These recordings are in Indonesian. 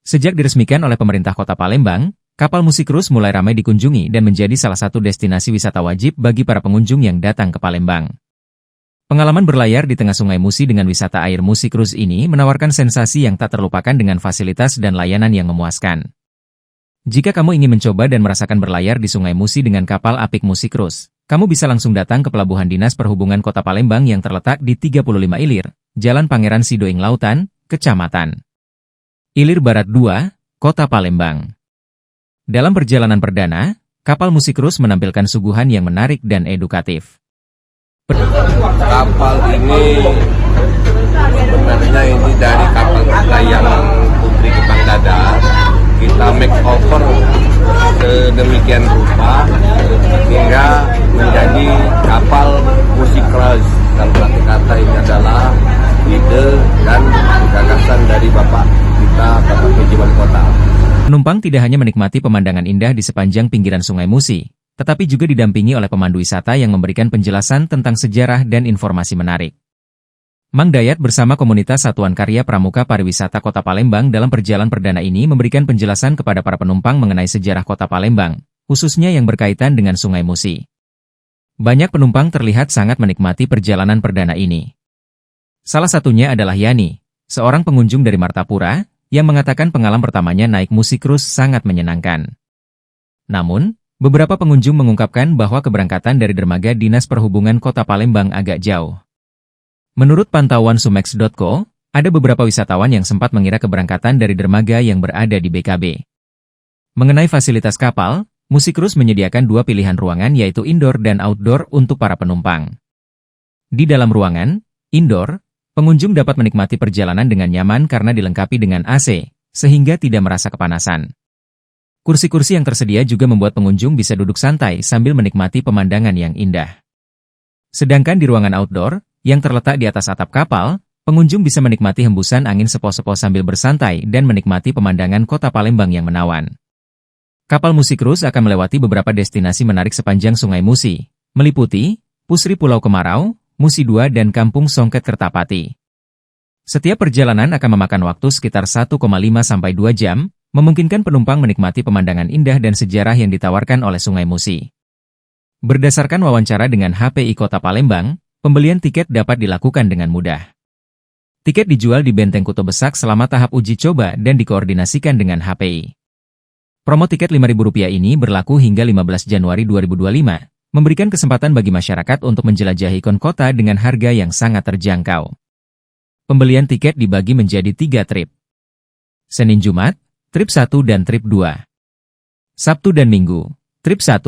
Sejak diresmikan oleh pemerintah Kota Palembang, kapal Musi Cruise mulai ramai dikunjungi dan menjadi salah satu destinasi wisata wajib bagi para pengunjung yang datang ke Palembang. Pengalaman berlayar di tengah Sungai Musi dengan wisata air Musi Cruise ini menawarkan sensasi yang tak terlupakan dengan fasilitas dan layanan yang memuaskan. Jika kamu ingin mencoba dan merasakan berlayar di Sungai Musi dengan kapal apik Musi Cruise, kamu bisa langsung datang ke Pelabuhan Dinas Perhubungan Kota Palembang yang terletak di 35 Ilir, Jalan Pangeran Sidoing Lautan, Kecamatan Ilir Barat 2, Kota Palembang. Dalam perjalanan perdana, kapal Musi Cruise menampilkan suguhan yang menarik dan edukatif. Kapal ini sebenarnya ini dari kapal kita yang Putri Kepang Dadar. Kita make over sedemikian rupa hingga menjadi kapal Musi Cruise. Dalam arti kata ini adalah ide dan gagasan dari Bapak kita, Bapak PJ Wali Kota. Penumpang tidak hanya menikmati pemandangan indah di sepanjang pinggiran Sungai Musi, tetapi juga didampingi oleh pemandu wisata yang memberikan penjelasan tentang sejarah dan informasi menarik. Mang Dayat bersama komunitas Satuan Karya Pramuka Pariwisata Kota Palembang dalam perjalanan perdana ini memberikan penjelasan kepada para penumpang mengenai sejarah Kota Palembang, khususnya yang berkaitan dengan Sungai Musi. Banyak penumpang terlihat sangat menikmati perjalanan perdana ini. Salah satunya adalah Yani, seorang pengunjung dari Martapura, yang mengatakan pengalaman pertamanya naik Musi Cruise sangat menyenangkan. Namun, beberapa pengunjung mengungkapkan bahwa keberangkatan dari dermaga Dinas Perhubungan Kota Palembang agak jauh. Menurut pantauan sumex.co, ada beberapa wisatawan yang sempat mengira keberangkatan dari dermaga yang berada di BKB. Mengenai fasilitas kapal, Musi Cruise menyediakan dua pilihan ruangan yaitu indoor dan outdoor untuk para penumpang. Di dalam ruangan, indoor, pengunjung dapat menikmati perjalanan dengan nyaman karena dilengkapi dengan AC, sehingga tidak merasa kepanasan. Kursi-kursi yang tersedia juga membuat pengunjung bisa duduk santai sambil menikmati pemandangan yang indah. Sedangkan di ruangan outdoor, yang terletak di atas atap kapal, pengunjung bisa menikmati hembusan angin sepo-sepo sambil bersantai dan menikmati pemandangan Kota Palembang yang menawan. Kapal Musi Cruise akan melewati beberapa destinasi menarik sepanjang Sungai Musi, meliputi Pusri Pulau Kemarau, Musi 2 dan Kampung Songket Kertapati. Setiap perjalanan akan memakan waktu sekitar 1,5 sampai 2 jam, memungkinkan penumpang menikmati pemandangan indah dan sejarah yang ditawarkan oleh Sungai Musi. Berdasarkan wawancara dengan HPI Kota Palembang, pembelian tiket dapat dilakukan dengan mudah. Tiket dijual di Benteng Kuto Besak selama tahap uji coba dan dikoordinasikan dengan HPI. Promo tiket Rp5.000 ini berlaku hingga 15 Januari 2025, memberikan kesempatan bagi masyarakat untuk menjelajahi ikon kota dengan harga yang sangat terjangkau. Pembelian tiket dibagi menjadi 3 trip. Senin Jumat, trip 1 dan trip 2. Sabtu dan Minggu, trip 1,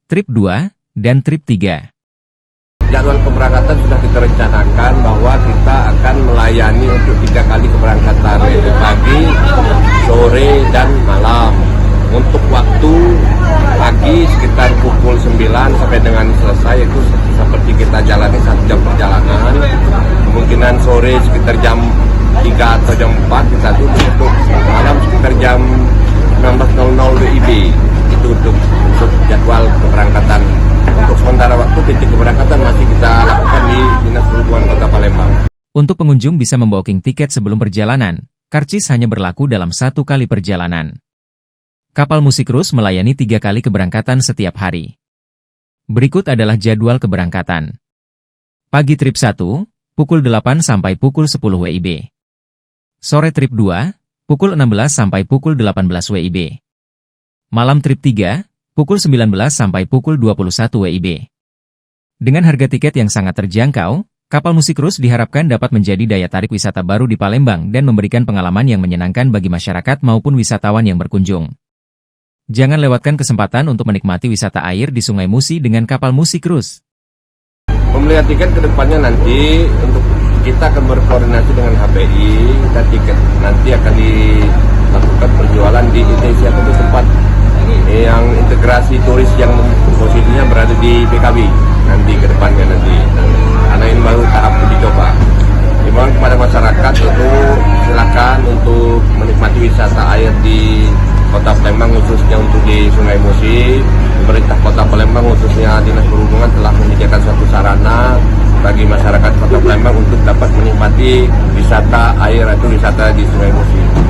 trip 2, dan trip 3. Jadwal keberangkatan sudah kita rencanakan bahwa kita akan melayani untuk 3 kali keberangkatan, yaitu pagi, sore, dan malam. Untuk waktu pagi sekitar pukul 9 sampai dengan selesai itu seperti kita jalani 1 jam perjalanan. Kemungkinan sore sekitar jam 3 atau jam 4 kita tutup, untuk malam sekitar jam 16.00 WIB. Itu untuk jadwal keberangkatan. Untuk sementara waktu titik keberangkatan masih kita lakukan di Dinas Perhubungan Kota Palembang. Untuk pengunjung bisa memboking tiket sebelum perjalanan, karcis hanya berlaku dalam 1 kali perjalanan. Kapal Musi Cruise melayani 3 kali keberangkatan setiap hari. Berikut adalah jadwal keberangkatan. Pagi trip 1, pukul 8 sampai pukul 10 WIB. Sore trip 2, pukul 16 sampai pukul 18 WIB. Malam trip 3, pukul 19 sampai pukul 21 WIB. Dengan harga tiket yang sangat terjangkau, kapal Musi Cruise diharapkan dapat menjadi daya tarik wisata baru di Palembang dan memberikan pengalaman yang menyenangkan bagi masyarakat maupun wisatawan yang berkunjung. Jangan lewatkan kesempatan untuk menikmati wisata air di Sungai Musi dengan kapal Musi Cruise. Pembelian tiket ke depannya nanti untuk kita akan berkoordinasi dengan HPI dan tiket nanti akan dilakukan penjualan di Indonesia untuk tempat yang integrasi turis yang posisinya berada di PKB nanti ke depannya nanti. Karena ini baru tahap uji coba. Dimana kepada masyarakat itu silakan untuk menikmati wisata air di Kota Palembang, khususnya untuk di Sungai Musi. Pemerintah Kota Palembang khususnya Dinas Perhubungan telah menyediakan suatu sarana bagi masyarakat Kota Palembang untuk dapat menikmati wisata air atau wisata di Sungai Musi.